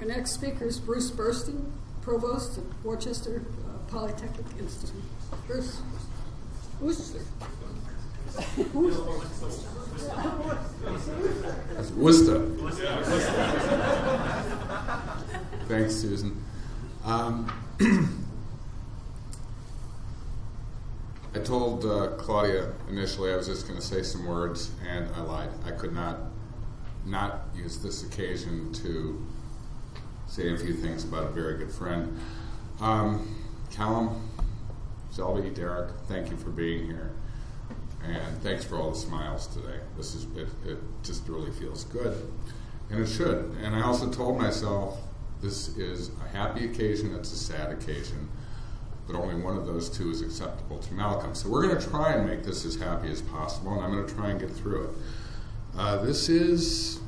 Our next speaker is Bruce Bursten, Provost of Worcester Polytechnic Institute. Bruce. Worcester. That's Worcester. Thanks, Susan. I told Claudia initially I was just going to say some words, and I lied. I could not use this occasion to say a few things about a very good friend. Callum, Shelby, Derek, thank you for being here. And thanks for all the smiles today. It just really feels good. And it should. And I also told myself this is a happy occasion, it's a sad occasion, but only one of those two is acceptable to Malcolm. So we're going to try and make this as happy as possible, and I'm going to try and get through it. This is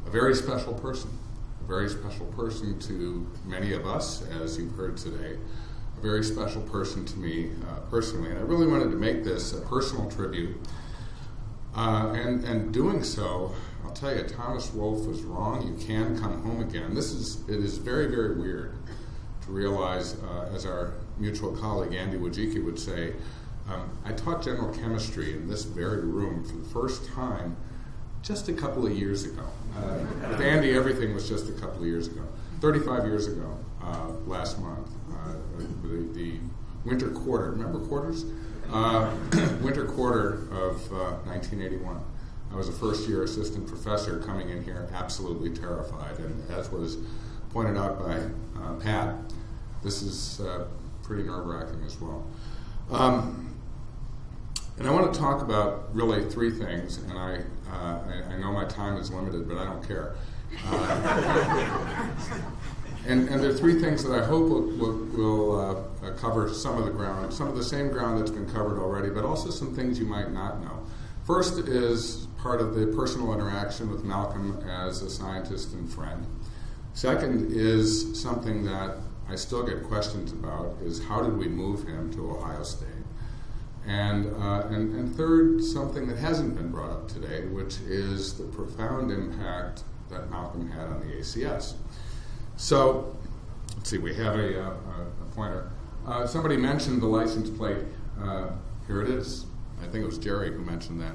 a very special person to many of us, as you've heard today, a very special person to me personally. And I really wanted to make this a personal tribute. And doing so, I'll tell you, Thomas Wolfe was wrong. You can come home again. It is very, very weird to realize, as our mutual colleague Andy Wojcicki would say, I taught general chemistry in this very room for the first time just a couple of years ago. With Andy, everything was just a couple of years ago. 35 years ago, last month, the winter quarter, remember quarters? Winter quarter of 1981. I was a first-year assistant professor coming in here absolutely terrified, and as was pointed out by Pat, this is pretty nerve-wracking as well. And I want to talk about really three things, and I know my time is limited, but I don't care. And there are three things that I hope will cover some of the same ground that's been covered already, but also some things you might not know. First is part of the personal interaction with Malcolm as a scientist and friend. Second is something that I still get questions about, is how did we move him to Ohio State? And third, something that hasn't been brought up today, which is the profound impact that Malcolm had on the ACS. So, let's see, we have a pointer. Somebody mentioned the license plate. Here it is. I think it was Jerry who mentioned that.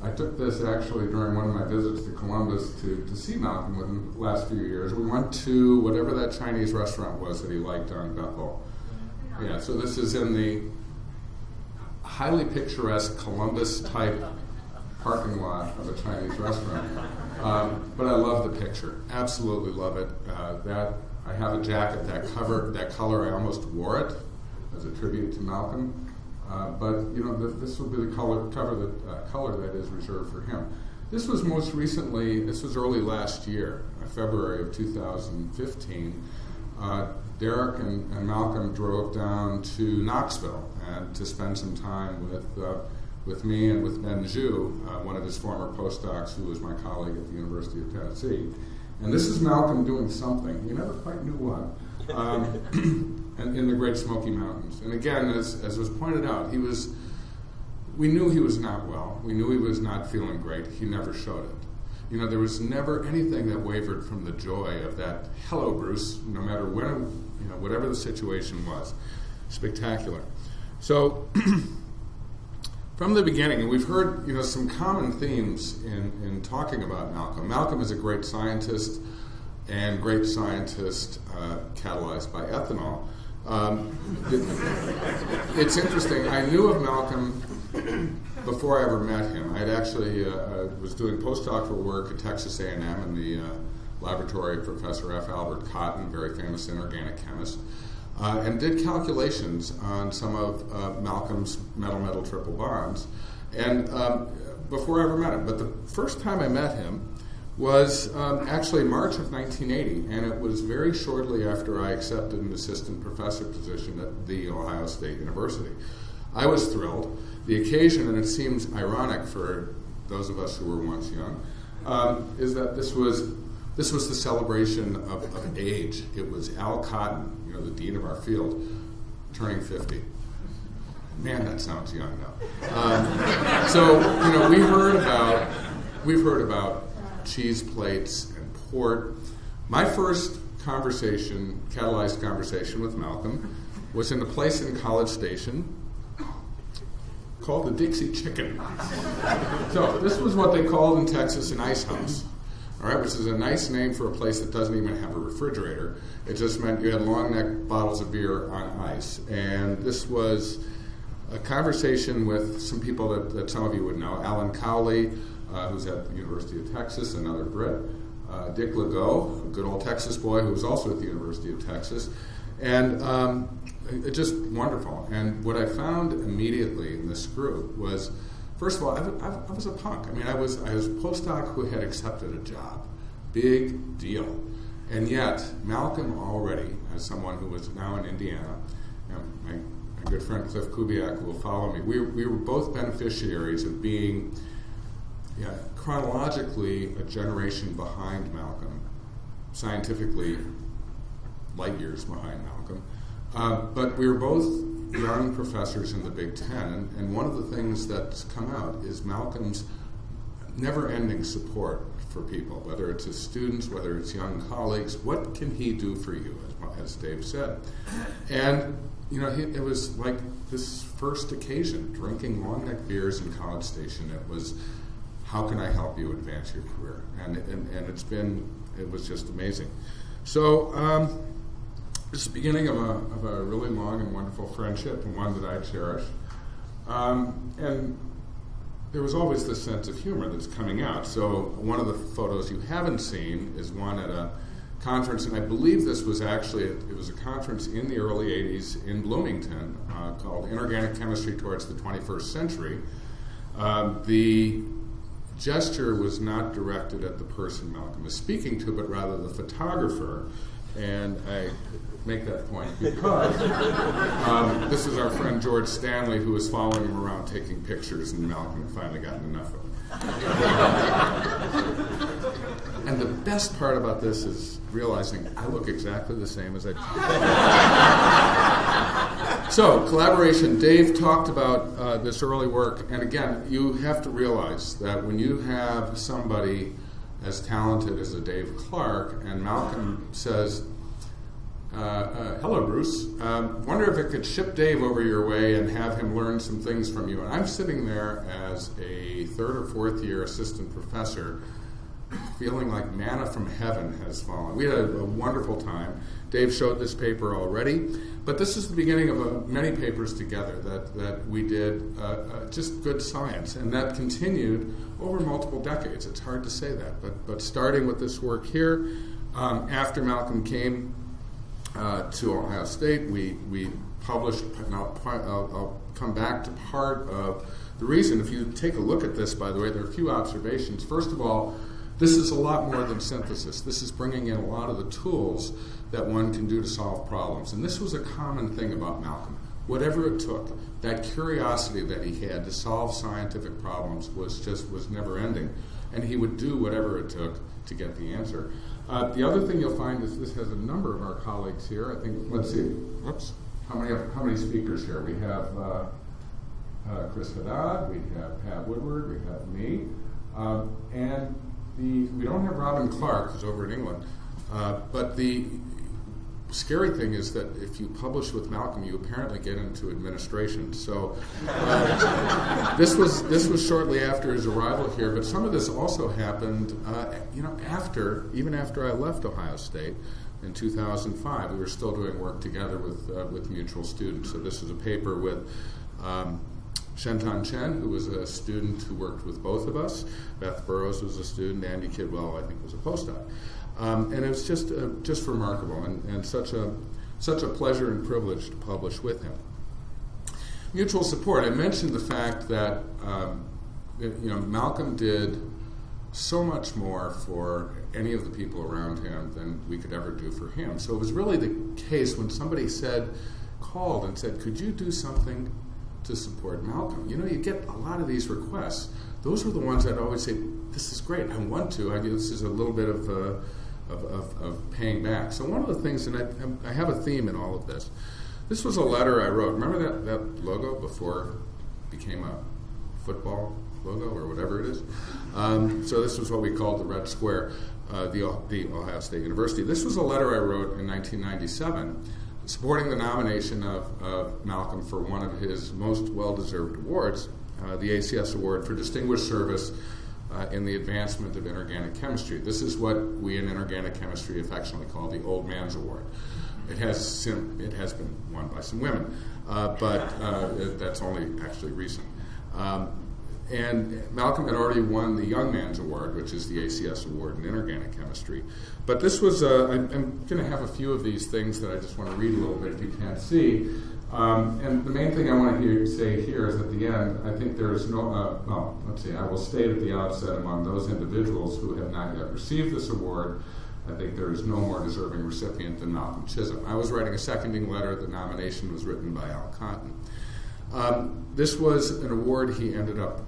I took this actually during one of my visits to Columbus to see Malcolm within the last few years. We went to whatever that Chinese restaurant was that he liked on Bethel. Yeah, so this is in the highly picturesque Columbus-type parking lot of a Chinese restaurant. But I love the picture. Absolutely love it. That I have a jacket, that color, I almost wore it as a tribute to Malcolm. But you know, this will be the color that is reserved for him. This was early last year, February of 2015. Derek and Malcolm drove down to Knoxville and to spend some time with me and with Ben Zhu, one of his former postdocs who was my colleague at the University of Tennessee. And this is Malcolm doing something. You never quite knew what. And in the Great Smoky Mountains. And again, as was pointed out, we knew he was not well. We knew he was not feeling great. He never showed it. You know, there was never anything that wavered from the joy of that, hello, Bruce, no matter when, whatever the situation was. Spectacular. So, from the beginning, and we've heard, some common themes in talking about Malcolm. Malcolm is a great scientist, and great scientist catalyzed by ethanol. It's interesting. I knew of Malcolm before I ever met him. I had actually was doing postdoctoral work at Texas A&M in the laboratory of Professor F. Albert Cotton, very famous inorganic chemist, and did calculations on some of Malcolm's metal-metal triple bonds. And before I ever met him, but the first time I met him was actually March of 1980, and it was very shortly after I accepted an assistant professor position at The Ohio State University. I was thrilled. The occasion, and it seems ironic for those of us who were once young, is that this was the celebration of age. It was Al Cotton, the dean of our field, turning 50. Man, that sounds young now. So, we've heard about cheese plates and port. My first catalyzed conversation with Malcolm was in a place in College Station called the Dixie Chicken. So this was what they called in Texas an ice house, all right, which is a nice name for a place that doesn't even have a refrigerator. It just meant you had long neck bottles of beer on ice. And this was a conversation with some people that some of you would know. Alan Cowley, who's at the University of Texas, another Brit. Dick Legault, a good old Texas boy who was also at the University of Texas. And it's just wonderful. And what I found immediately in this group was, first of all, I was a punk. I mean, I was a postdoc who had accepted a job. Big deal. And yet, Malcolm already, as someone who was now in Indiana, my good friend Cliff Kubiak, who will follow me, we were both beneficiaries of being chronologically a generation behind Malcolm, scientifically light years behind Malcolm. But we were both young professors in the Big Ten, and one of the things that's come out is Malcolm's never-ending support for people, whether it's his students, whether it's young colleagues. What can he do for you, as Dave said? And it was like this first occasion, drinking long neck beers in College Station. It was, how can I help you advance your career? And it was just amazing. So it's the beginning of a really long and wonderful friendship, and one that I cherish. And there was always this sense of humor that's coming out. So one of the photos you haven't seen is one at a conference, and I believe this was actually, it was a conference in the early 80s in Bloomington called Inorganic Chemistry Towards the 21st Century. The gesture was not directed at the person Malcolm is speaking to, but rather the photographer. And I make that point because this is our friend George Stanley, who was following him around taking pictures, and Malcolm had finally gotten enough of him. And the best part about this is realizing I look exactly the same as I do. So, collaboration. Dave talked about this early work, and again, you have to realize that when you have somebody as talented as a Dave Clark, and Malcolm says, hello, Bruce. Wonder if I could ship Dave over your way and have him learn some things from you. And I'm sitting there as a third or fourth year assistant professor, feeling like manna from heaven has fallen. We had a wonderful time. Dave showed this paper already, but this is the beginning of many papers together that we did, just good science, and that continued over multiple decades. It's hard to say that, but starting with this work here, after Malcolm came to Ohio State, we published, and I'll come back to part of the reason. If you take a look at this, by the way, there are a few observations. First of all, this is a lot more than synthesis. This is bringing in a lot of the tools that one can do to solve problems. And this was a common thing about Malcolm. Whatever it took, that curiosity that he had to solve scientific problems was never ending. And he would do whatever it took to get the answer. The other thing you'll find is this has a number of our colleagues here. I think, let's see, how many speakers here? We have Chris Haddad, we have Pat Woodward, we have me, and we don't have Robin Clark, who's over in England, but the scary thing is that if you publish with Malcolm, you apparently get into administration. So this was shortly after his arrival here, but some of this also happened, even after I left Ohio State in 2005. We were still doing work together with mutual students. So this is a paper with Shenton Chen, who was a student who worked with both of us. Beth Burrows was a student. Andy Kidwell, I think, was a postdoc. And it was just remarkable, and such a pleasure and privilege to publish with him. Mutual support. I mentioned the fact that Malcolm did so much more for any of the people around him than we could ever do for him. So it was really the case when somebody called and said, "Could you do something to support Malcolm?" You get a lot of these requests. Those were the ones I'd always say, "This is great. I want to. This is a little bit of paying back." So one of the things, and I have a theme in all of this. This was a letter I wrote. Remember that logo before it became a football logo or whatever it is? So this was what we called the red square. the Ohio State University. This was a letter I wrote in 1997 supporting the nomination of Malcolm for one of his most well-deserved awards, the ACS Award for Distinguished Service in the Advancement of Inorganic Chemistry. This is what we in inorganic chemistry affectionately call the Old Man's Award. It has been won by some women, but that's only actually recent. And Malcolm had already won the Young Man's Award, which is the ACS Award in Inorganic Chemistry. But this was, I'm going to have a few of these things that I just want to read a little bit if you can't see. And the main thing I want to say here is at the end, I think there is no, let's see, I will state at the outset among those individuals who have not yet received this award, I think there is no more deserving recipient than Malcolm Chisholm. I was writing a seconding letter. The nomination was written by Al Cotton. This was an award he ended up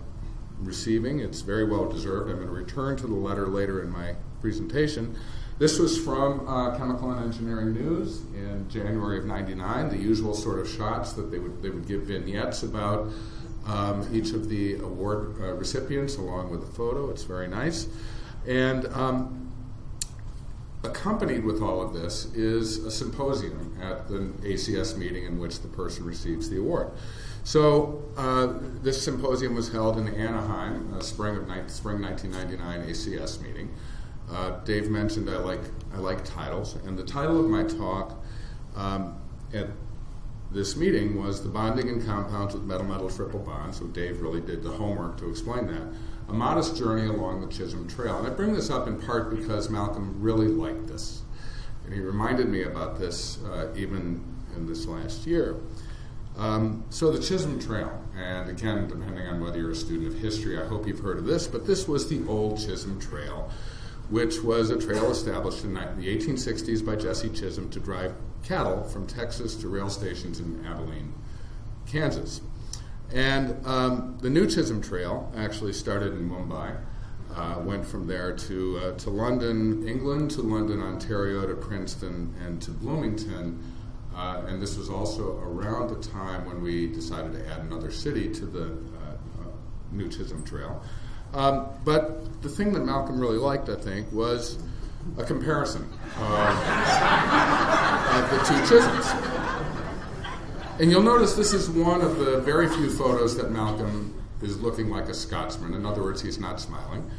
receiving. It's very well deserved. I'm going to return to the letter later in my presentation. This was from Chemical and Engineering News in January of '99. The usual sort of shots that they would give vignettes about each of the award recipients along with a photo. It's very nice. And accompanied with all of this is a symposium at the ACS meeting in which the person receives the award. So this symposium was held in Anaheim, spring 1999 ACS meeting. Dave mentioned I like titles, and the title of my talk at this meeting was The Bonding in Compounds with Metal-Metal Triple Bonds. So Dave really did the homework to explain that. A modest journey along the Chisholm Trail. And I bring this up in part because Malcolm really liked this. And he reminded me about this even in this last year. So the Chisholm Trail, and again, depending on whether you're a student of history, I hope you've heard of this, but this was the old Chisholm Trail, which was a trail established in the 1860s by Jesse Chisholm to drive cattle from Texas to rail stations in Abilene, Kansas. And the new Chisholm Trail actually started in Mumbai, went from there to London, England, to London, Ontario, to Princeton, and to Bloomington. And this was also around the time when we decided to add another city to the new Chisholm Trail. But the thing that Malcolm really liked, I think, was a comparison of the two Chisholms. And you'll notice this is one of the very few photos that Malcolm is looking like a Scotsman. In other words, he's not smiling.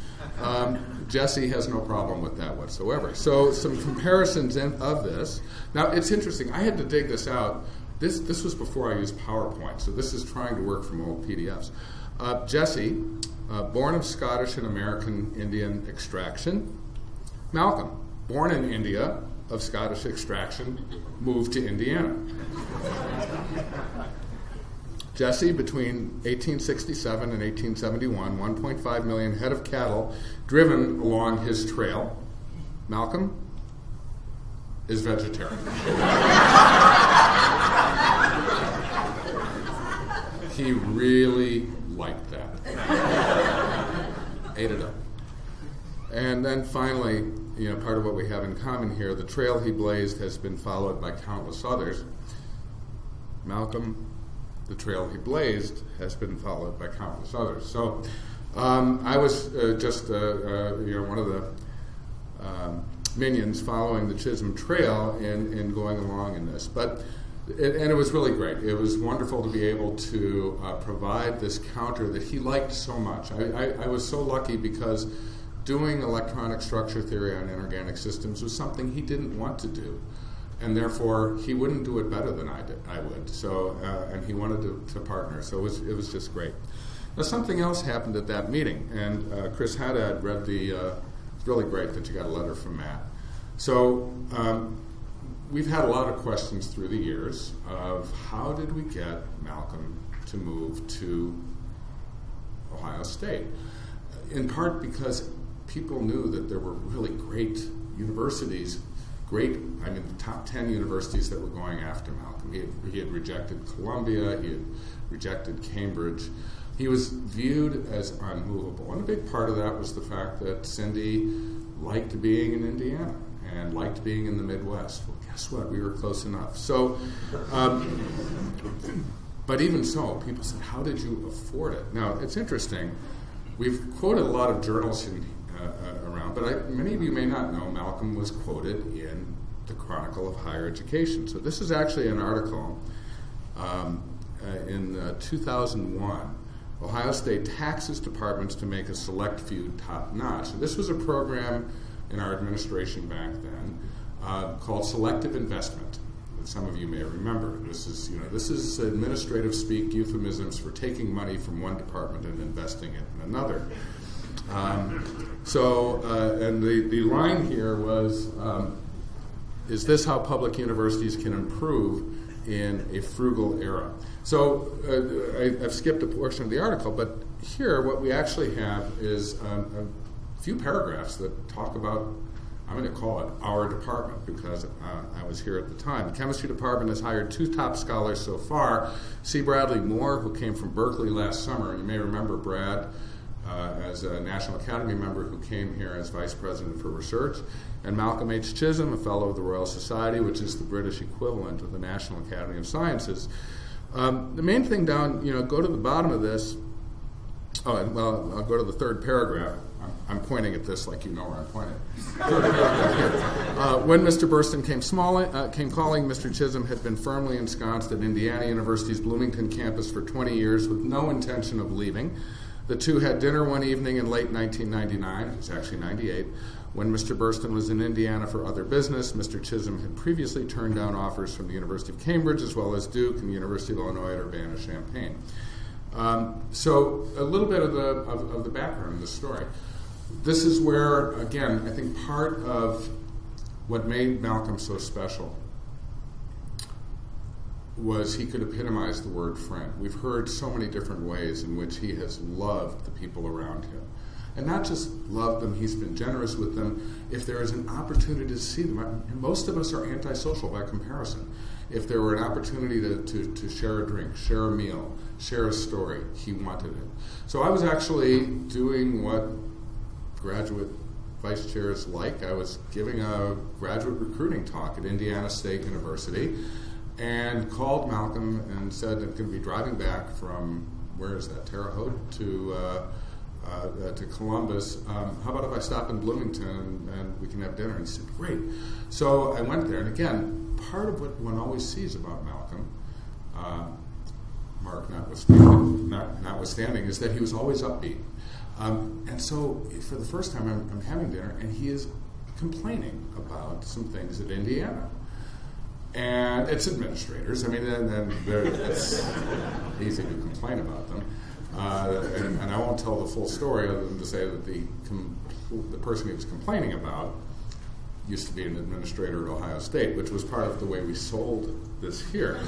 Jesse has no problem with that whatsoever. So some comparisons of this. Now, it's interesting. I had to dig this out. This was before I used PowerPoint, so this is trying to work from old PDFs. Jesse, born of Scottish and American Indian extraction. Malcolm, born in India, of Scottish extraction, moved to Indiana. Jesse, between 1867 and 1871, 1.5 million head of cattle driven along his trail. Malcolm is vegetarian. He really liked that. Ate it up. And then finally, part of what we have in common here, the trail he blazed has been followed by countless others. Malcolm, the trail he blazed has been followed by countless others. So I was just one of the minions following the Chisholm Trail in going along in this. And it was really great. It was wonderful to be able to provide this counter that he liked so much. I was so lucky because doing electronic structure theory on inorganic systems was something he didn't want to do. And therefore, he wouldn't do it better than I would. So, and he wanted to partner. So it was just great. Now, something else happened at that meeting, and Chris Haddad read it's really great that you got a letter from Matt. So we've had a lot of questions through the years of how did we get Malcolm to move to Ohio State? In part because people knew that there were really great universities, the top 10 universities that were going after Malcolm. He had rejected Columbia, he had rejected Cambridge. He was viewed as unmovable. And a big part of that was the fact that Cindy liked being in Indiana and liked being in the Midwest. Well, guess what? We were close enough. So, but even so, people said, how did you afford it? Now, it's interesting. We've quoted a lot of journals around. But many of you may not know Malcolm was quoted in the Chronicle of Higher Education. So this is actually an article in 2001. Ohio State taxes departments to make a select few top-notch. So this was a program in our administration back then called selective investment. Some of you may remember. This is administrative speak, euphemisms for taking money from one department and investing it in another. And the line here was, is this how public universities can improve in a frugal era? So I've skipped a portion of the article, but here what we actually have is a few paragraphs that talk about, I'm going to call it our department because I was here at the time. The chemistry department has hired 2 top scholars so far. C. Bradley Moore, who came from Berkeley last summer. You may remember Brad as a National Academy member who came here as Vice President for Research. And Malcolm H. Chisholm, a Fellow of the Royal Society, which is the British equivalent of the National Academy of Sciences. The main thing down, go to the bottom of this. I'll go to the third paragraph. I'm pointing at this like you know where I'm pointing. Third paragraph here. When Mr. Bursten came calling, Mr. Chisholm had been firmly ensconced at Indiana University's Bloomington campus for 20 years with no intention of leaving. The two had dinner one evening in late 1999, it was actually 98, when Mr. Bursten was in Indiana for other business. Mr. Chisholm had previously turned down offers from the University of Cambridge as well as Duke and the University of Illinois at Urbana-Champaign. So a little bit of the background of the story. This is where, again, I think part of what made Malcolm so special was he could epitomize the word friend. We've heard so many different ways in which he has loved the people around him. And not just loved them, he's been generous with them. If there is an opportunity to see them, and most of us are antisocial by comparison. If there were an opportunity to share a drink, share a meal, share a story, he wanted it. So I was actually doing what graduate vice chairs like. I was giving a graduate recruiting talk at Indiana State University and called Malcolm and said I'm going to be driving back from, where is that, Terre Haute to Columbus. How about if I stop in Bloomington and we can have dinner? And he said, great. So I went there, and again, part of what one always sees about Malcolm, Mark notwithstanding, is that he was always upbeat. And so for the first time I'm having dinner, and he is complaining about some things at Indiana. And it's administrators. I mean, it's easy to complain about them. And I won't tell the full story other than to say that the person he was complaining about used to be an administrator at Ohio State, which was part of the way we sold this here.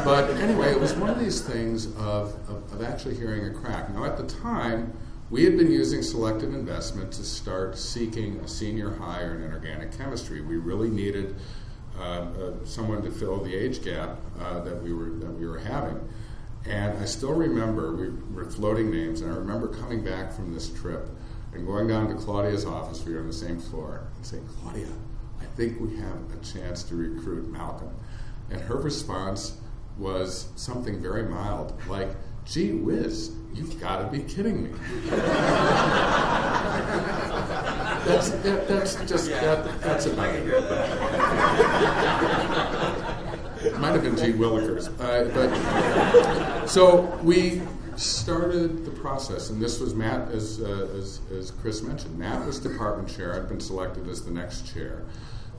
But anyway, it was one of these things of actually hearing a crack. Now, at the time, we had been using selective investment to start seeking a senior hire in inorganic chemistry. We really needed someone to fill the age gap that we were having. And I still remember, we were floating names, and I remember coming back from this trip and going down to Claudia's office, we were on the same floor, and saying, Claudia, I think we have a chance to recruit Malcolm. And her response was something very mild, like, gee whiz, you've got to be kidding me. That's about it. It might have been G. Willikers. So we started the process, and this was Matt, as Chris mentioned. Matt was department chair. I'd been selected as the next chair.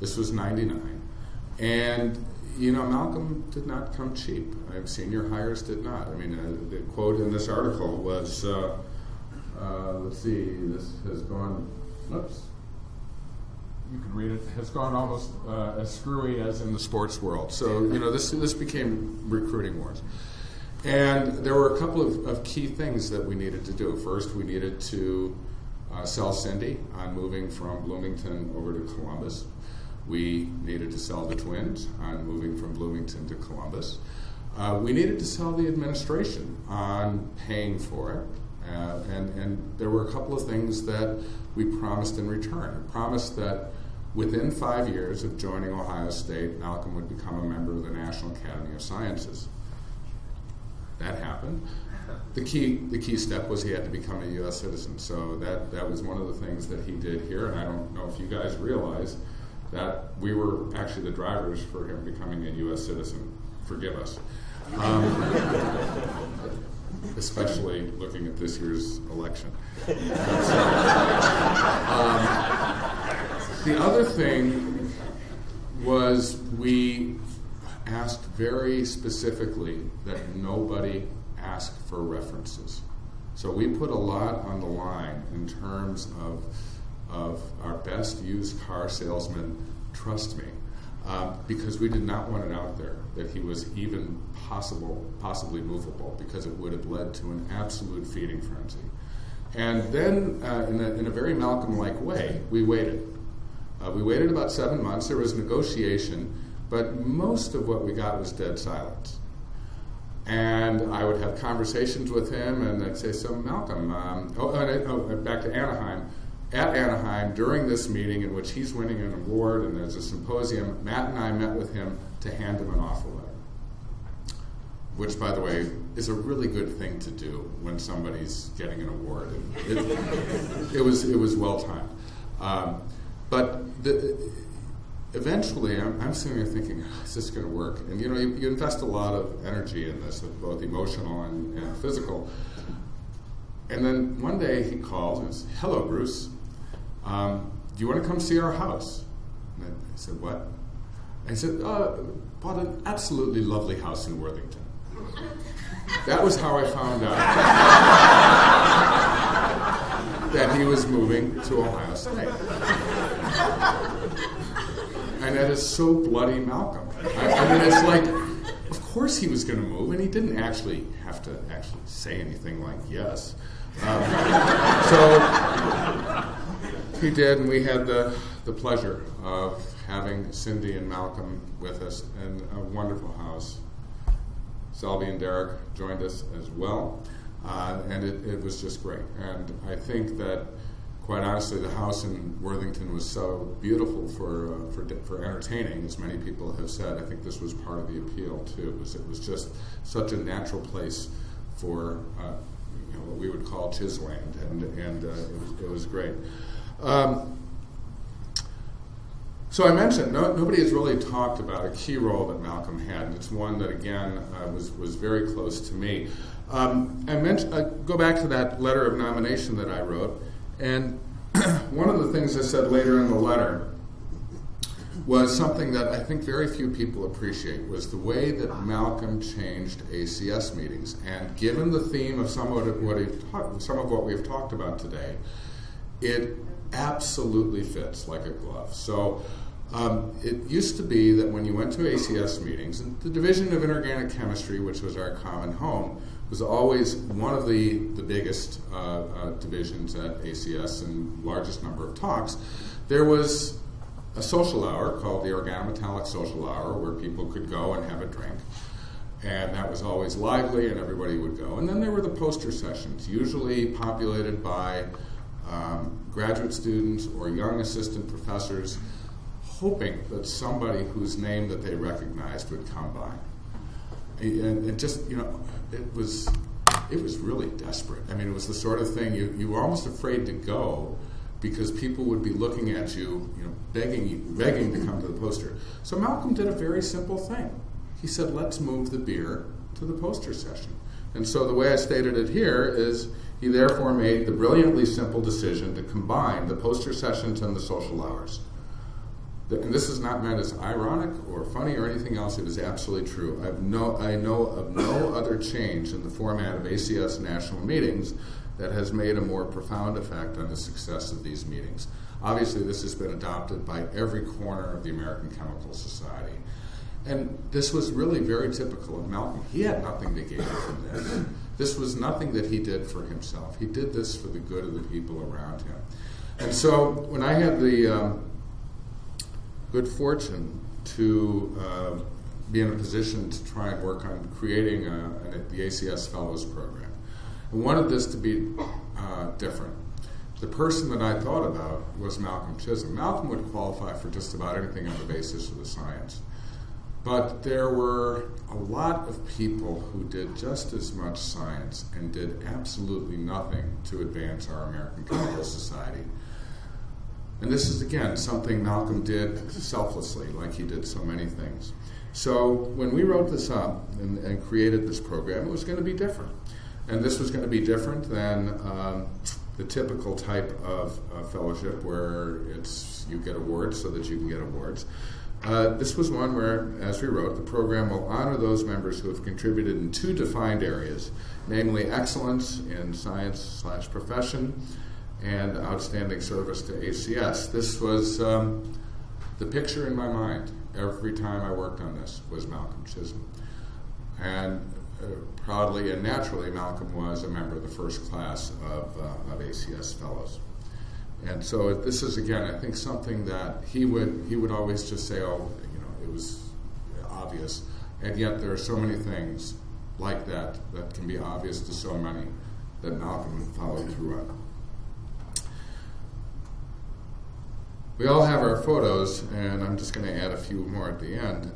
This was 99. And, Malcolm did not come cheap. Senior hires did not. I mean, the quote in this article was, let's see, this has gone, oops. You can read it, has gone almost as screwy as in the sports world. So, this became recruiting wars. And there were a couple of key things that we needed to do. First, we needed to sell Cindy on moving from Bloomington over to Columbus. We needed to sell the twins on moving from Bloomington to Columbus. We needed to sell the administration on paying for it. And there were a couple of things that we promised in return. We promised that within 5 years of joining Ohio State, Malcolm would become a member of the National Academy of Sciences. that happened. The key step was he had to become a U.S. citizen. So that was one of the things that he did here. And I don't know if you guys realize that we were actually the drivers for him becoming a U.S. citizen. Forgive us. Especially looking at this year's election. The other thing was we asked very specifically that nobody ask for references. So we put a lot on the line in terms of our best used car salesman, trust me, because we did not want it out there that he was even possibly movable, because it would have led to an absolute feeding frenzy. And then, in a very Malcolm-like way, we waited. We waited about 7 months. There was negotiation, but most of what we got was dead silence. And I would have conversations with him, and I'd say, so Malcolm, back to Anaheim. At Anaheim, during this meeting in which he's winning an award and there's a symposium, Matt and I met with him to hand him an offer letter, which, by the way, is a really good thing to do when somebody's getting an award. And it was well timed. But eventually, I'm sitting there thinking, is this going to work? And you invest a lot of energy in this, both emotional and physical. And then one day he calls and says, hello, Bruce. Do you want to come see our house? And I said, what? And he said, bought an absolutely lovely house in Worthington. That was how I found out that he was moving to Ohio State. And that is so bloody Malcolm. I mean, it's like, of course he was going to move, and he didn't actually have to say anything like yes. So he did, and we had the pleasure of having Cindy and Malcolm with us in a wonderful house. Selby and Derek joined us as well, and it was just great. And I think that, quite honestly, the house in Worthington was so beautiful for entertaining, as many people have said. I think this was part of the appeal too. It was just such a natural place for what we would call Chisland, and it was great. So I mentioned nobody has really talked about a key role that Malcolm had, and it's one that again was very close to me. I go back to that letter of nomination that I wrote, and one of the things I said later in the letter was something that I think very few people appreciate, was the way that Malcolm changed ACS meetings. And given the theme of some of what we've talked about today, it absolutely fits like a glove. So it used to be that when you went to ACS meetings, and the Division of Inorganic Chemistry, which was our common home, was always one of the biggest divisions at ACS and largest number of talks. There was a social hour called the Organometallic Social Hour, where people could go and have a drink. And that was always lively, and everybody would go. And then there were the poster sessions, usually populated by graduate students or young assistant professors, hoping that somebody whose name that they recognized would come by. And just, it was really desperate. I mean, it was the sort of thing you were almost afraid to go, because people would be looking at you, begging to come to the poster. So Malcolm did a very simple thing. He said, let's move the beer to the poster session. And so the way I stated it here is, he therefore made the brilliantly simple decision to combine the poster sessions and the social hours. And this is not meant as ironic or funny or anything else. It is absolutely true. I know of no other change in the format of ACS national meetings that has made a more profound effect on the success of these meetings. Obviously, this has been adopted by every corner of the American Chemical Society. And this was really very typical of Malcolm. He had nothing to gain from this. This was nothing that he did for himself. He did this for the good of the people around him. And so when I had the good fortune to be in a position to try and work on creating the ACS Fellows Program, I wanted this to be different. The person that I thought about was Malcolm Chisholm. Malcolm would qualify for just about anything on the basis of the science. But there were a lot of people who did just as much science and did absolutely nothing to advance our American Chemical Society. And this is, again, something Malcolm did selflessly, like he did so many things. So when we wrote this up and created this program, it was going to be different. And this was going to be different than the typical type of fellowship where you get awards so that you can get awards. This was one where, as we wrote, the program will honor those members who have contributed in two defined areas, namely excellence in science/profession and outstanding service to ACS. This was the picture in my mind every time I worked on this was Malcolm Chisholm. And proudly and naturally, Malcolm was a member of the first class of ACS fellows. And so this is, again, I think something that he would always just say, oh, it was obvious. And yet there are so many things like that can be obvious to so many that Malcolm followed through on. We all have our photos, and I'm just going to add a few more at the end.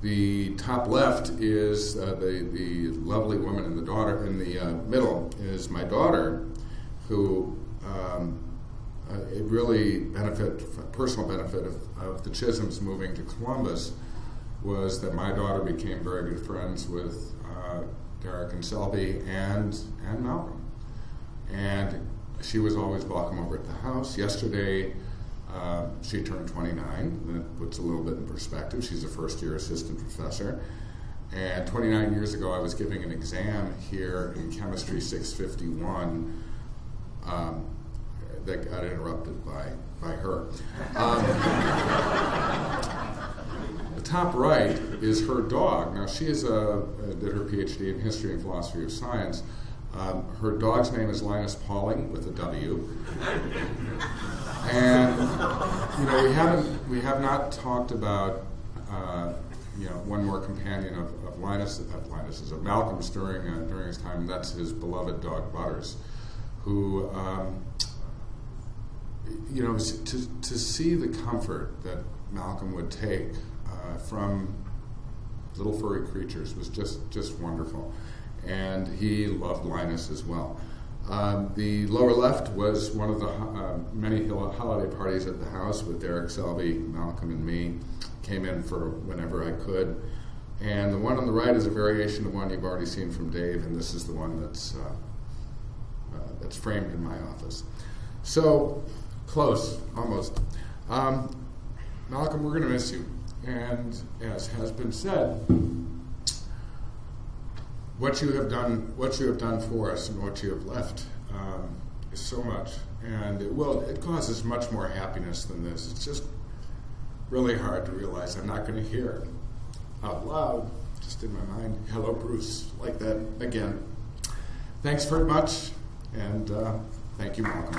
The top left is the lovely woman, and the daughter in the middle is my daughter, who it really personal benefit of the Chisholms moving to Columbus was that my daughter became very good friends with Derek and Selby and Malcolm. And she was always welcome over at the house. Yesterday, she turned 29. That puts a little bit in perspective. She's a first-year assistant professor. And 29 years ago, I was giving an exam here in Chemistry 651 that got interrupted by her. The top right is her dog. Now, she did her PhD in History and Philosophy of Science. Her dog's name is Linus Pauling with a W. And we have not talked about one more companion of Malcolm's during his time. And that's his beloved dog Butters, who to see the comfort that Malcolm would take from little furry creatures was just wonderful. And he loved Linus as well. The lower left was one of the many holiday parties at the house with Derek, Selby, Malcolm, and me. Came in for whenever I could. And the one on the right is a variation of one you've already seen from Dave, and this is the one that's framed in my office. So, close, almost. Malcolm, we're going to miss you. And as has been said, what you have done for us and what you have left is so much, and it causes much more happiness than this. It's just really hard to realize I'm not going to hear out loud, just in my mind, hello Bruce, like that again. Thanks very much, and thank you, Malcolm.